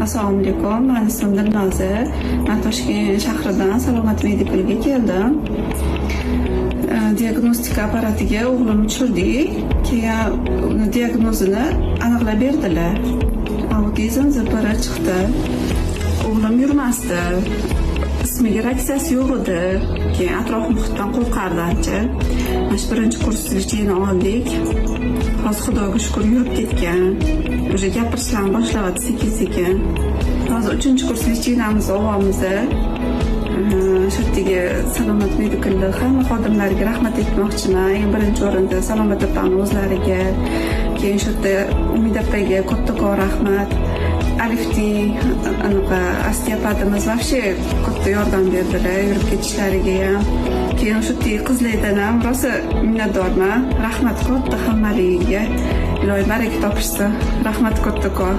Assalomu alaykum. Men ismim Dilnoza. Men Toshkent shahridan Salomat Medicalga keldim. Diagnostika apparatiga o'g'limni tushirdik. Keyin diagnozini aniqlab berdilar. Autizm ZPR chiqdi. O'g'lim yurmasdi. Ismiga reaksiyasi yo'q edi. Keyin atrof muhitdan qo'rqardi ancha. Mana birinchi kurs lechini oldik. Hozir Xudoga shukr yurib ketgan. Уже gapirishlarni boshlayapti sekin-sekin. Hozir 3-kurs lechinamizni olyapmiz. Shu yerga Salomat Medicalda hamma xodimlariga rahmat aytmoqchiman. Eng birinchi o'rinda Salomat opamni o'zlariga, keyin shu yerda Umid opaga kattakon rahmat. Alifning osteopatimiz вообще katta yordam berdilar yurib ketishlariga ham. Keyin shu yerda qizlardan ham rosa minnatdorman. Rahmat katta hammaligiga. Iloyim baraka topishsin. Rahmat kattakon.